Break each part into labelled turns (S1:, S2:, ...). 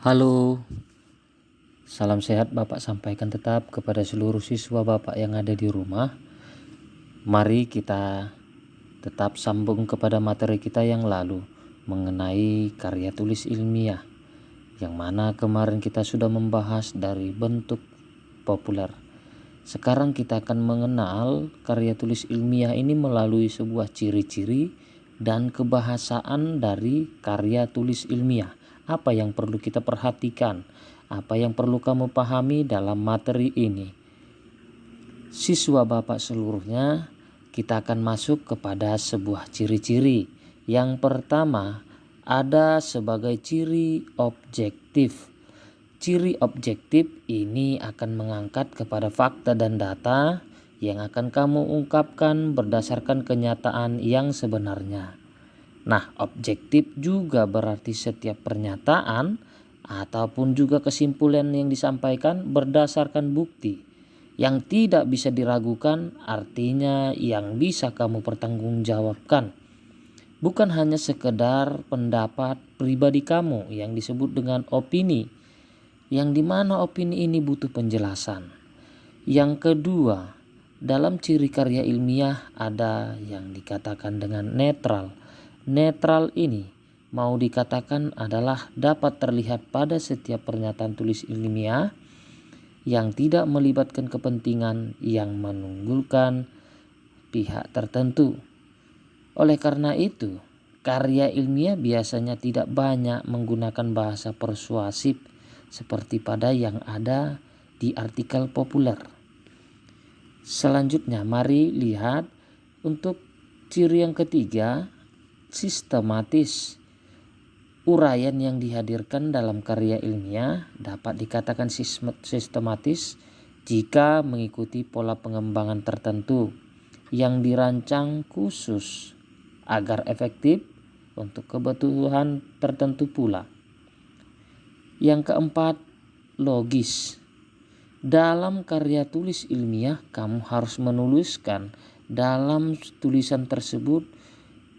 S1: Halo, salam sehat Bapak sampaikan tetap kepada seluruh siswa Bapak yang ada di rumah. Mari kita tetap sambung kepada materi kita yang lalu mengenai karya tulis ilmiah, yang mana kemarin kita sudah membahas dari bentuk populer. Sekarang kita akan mengenal karya tulis ilmiah ini melalui sebuah ciri-ciri dan kebahasaan dari karya tulis ilmiah. Apa yang perlu kita perhatikan? Apa yang perlu kamu pahami dalam materi ini? Siswa Bapak seluruhnya, kita akan masuk kepada sebuah ciri-ciri. Yang pertama, ada sebagai ciri objektif. Ciri objektif ini akan mengangkat kepada fakta dan data yang akan kamu ungkapkan berdasarkan kenyataan yang sebenarnya. Nah, objektif juga berarti setiap pernyataan ataupun juga kesimpulan yang disampaikan berdasarkan bukti yang tidak bisa diragukan, artinya yang bisa kamu pertanggungjawabkan. Bukan hanya sekedar pendapat pribadi kamu yang disebut dengan opini, yang dimana opini ini butuh penjelasan. Yang kedua, dalam ciri karya ilmiah ada yang dikatakan dengan netral. Netral ini mau dikatakan adalah dapat terlihat pada setiap pernyataan tulis ilmiah yang tidak melibatkan kepentingan yang menunggulkan pihak tertentu. Oleh karena itu, karya ilmiah biasanya tidak banyak menggunakan bahasa persuasif seperti pada yang ada di artikel populer. Selanjutnya, mari lihat untuk ciri yang ketiga, sistematis. Uraian yang dihadirkan dalam karya ilmiah dapat dikatakan sistematis jika mengikuti pola pengembangan tertentu yang dirancang khusus agar efektif untuk kebutuhan tertentu pula. Yang keempat, logis. Dalam karya tulis ilmiah, kamu harus menuliskan dalam tulisan tersebut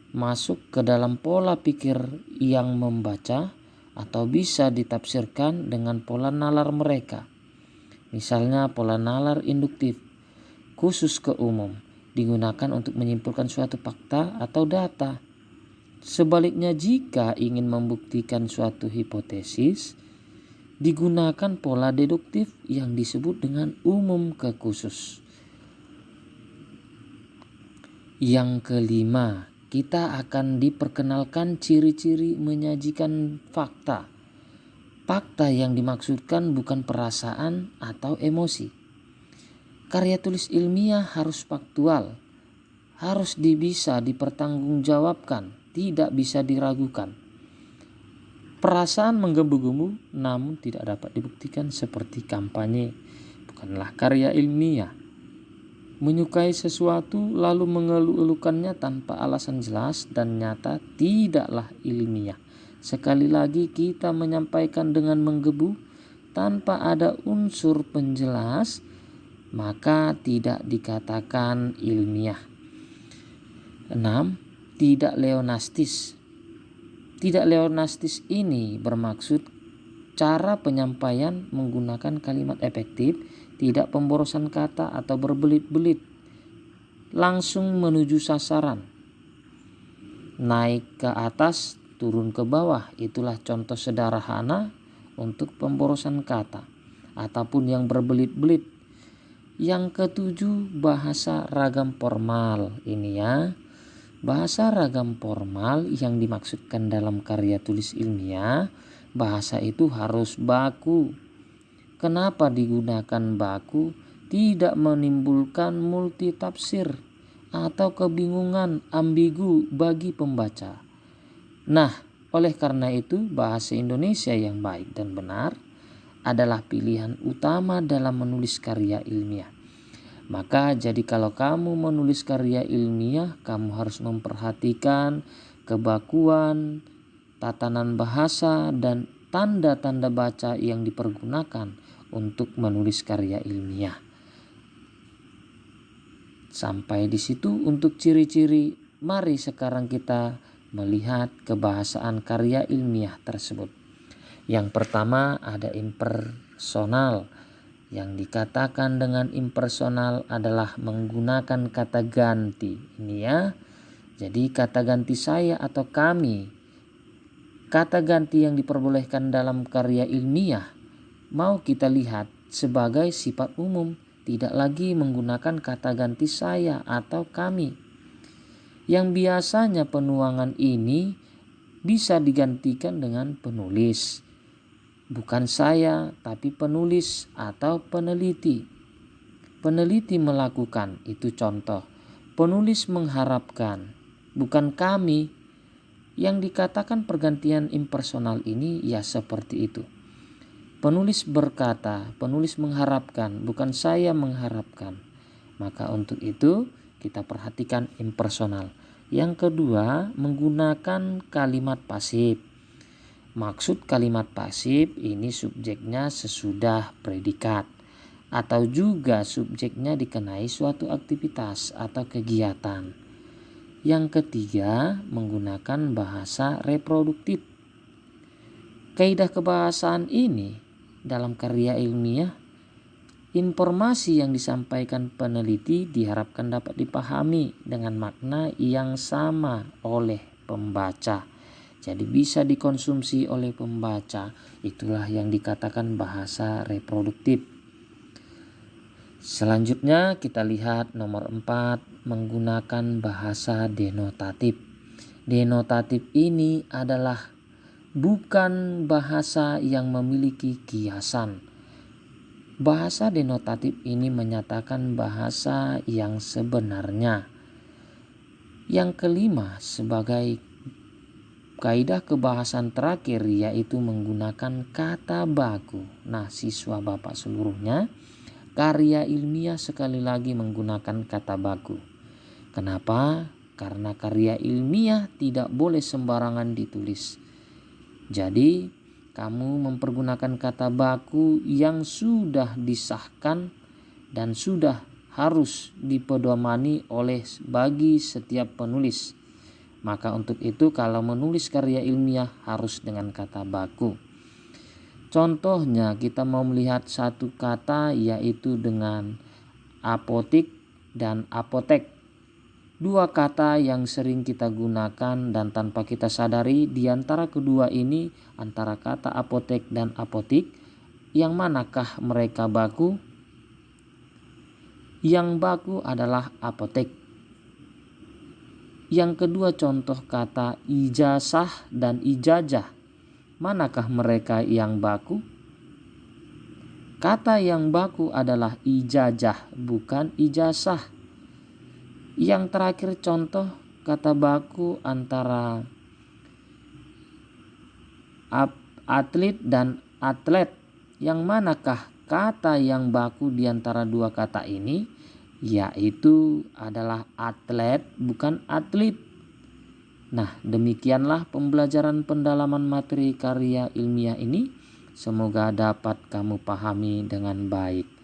S1: masuk ke dalam pola pikir yang membaca atau bisa ditafsirkan dengan pola nalar mereka. Misalnya pola nalar induktif, khusus ke umum, digunakan untuk menyimpulkan suatu fakta atau data. Sebaliknya, jika ingin membuktikan suatu hipotesis, digunakan pola deduktif yang disebut dengan umum ke khusus. Yang kelima, kita akan diperkenalkan ciri-ciri menyajikan fakta. Fakta yang dimaksudkan bukan perasaan atau emosi. Karya tulis ilmiah harus faktual, harus bisa dipertanggungjawabkan, tidak bisa diragukan. Perasaan menggebu-gebu namun tidak dapat dibuktikan seperti kampanye bukanlah karya ilmiah. Menyukai sesuatu lalu mengeluh-elukannya tanpa alasan jelas dan nyata tidaklah ilmiah. Sekali lagi kita menyampaikan dengan menggebu tanpa ada unsur penjelas, maka tidak dikatakan ilmiah. 6. Tidak leonastis. Tidak leonastis ini bermaksud cara penyampaian menggunakan kalimat efektif, tidak pemborosan kata atau berbelit-belit, langsung menuju sasaran. Naik ke atas, turun ke bawah, itulah contoh sederhana untuk pemborosan kata ataupun yang berbelit-belit. Yang ketujuh, bahasa ragam formal ini ya. Bahasa ragam formal yang dimaksudkan dalam karya tulis ilmiah, bahasa itu harus baku. Kenapa digunakan baku? Tidak menimbulkan multitafsir atau kebingungan ambigu bagi pembaca. Nah, oleh karena itu bahasa Indonesia yang baik dan benar adalah pilihan utama dalam menulis karya ilmiah. Maka jadi kalau kamu menulis karya ilmiah, kamu harus memperhatikan kebakuan, tatanan bahasa, dan tanda-tanda baca yang dipergunakan untuk menulis karya ilmiah. Sampai di situ untuk ciri-ciri. Mari sekarang kita melihat kebahasaan karya ilmiah tersebut. Yang pertama ada impersonal. Yang dikatakan dengan impersonal adalah menggunakan kata ganti. Ini ya. Jadi kata ganti saya atau kami. Kata ganti yang diperbolehkan dalam karya ilmiah mau kita lihat sebagai sifat umum, tidak lagi menggunakan kata ganti saya atau kami. Yang biasanya penuangan ini bisa digantikan dengan penulis. Bukan saya, tapi penulis atau peneliti. Peneliti melakukan, itu contoh. Penulis mengharapkan, bukan kami. Yang dikatakan pergantian impersonal ini ya seperti itu. Penulis berkata, penulis mengharapkan, bukan saya mengharapkan. Maka untuk itu kita perhatikan impersonal. Yang kedua, menggunakan kalimat pasif. Maksud kalimat pasif ini subjeknya sesudah predikat atau juga subjeknya dikenai suatu aktivitas atau kegiatan. Yang ketiga, menggunakan bahasa reproduktif. Kaidah kebahasaan ini dalam karya ilmiah, informasi yang disampaikan peneliti diharapkan dapat dipahami dengan makna yang sama oleh pembaca. Jadi bisa dikonsumsi oleh pembaca. Itulah yang dikatakan bahasa reproduktif. Selanjutnya kita lihat nomor 4, menggunakan bahasa denotatif. Denotatif ini adalah bukan bahasa yang memiliki kiasan. Bahasa denotatif ini menyatakan bahasa yang sebenarnya. Yang kelima, sebagai kaidah kebahasan terakhir yaitu menggunakan kata baku. Nah, siswa Bapak seluruhnya, karya ilmiah sekali lagi menggunakan kata baku. Kenapa? Karena karya ilmiah tidak boleh sembarangan ditulis. Jadi, kamu mempergunakan kata baku yang sudah disahkan dan sudah harus dipedomani oleh bagi setiap penulis. Maka untuk itu kalau menulis karya ilmiah harus dengan kata baku. Contohnya kita mau melihat satu kata yaitu dengan apotik dan apotek. Dua kata yang sering kita gunakan dan tanpa kita sadari di antara kedua ini, antara kata apotek dan apotik, yang manakah mereka baku? Yang baku adalah apotek. Yang kedua contoh kata ijazah dan ijazah. Manakah mereka yang baku? Kata yang baku adalah ijazah, bukan ijazah. Yang terakhir contoh kata baku antara atlet dan atlet. Yang manakah kata yang baku di antara dua kata ini? Yaitu adalah atlet, bukan atlet. Nah, demikianlah pembelajaran pendalaman materi karya ilmiah ini. Semoga dapat kamu pahami dengan baik.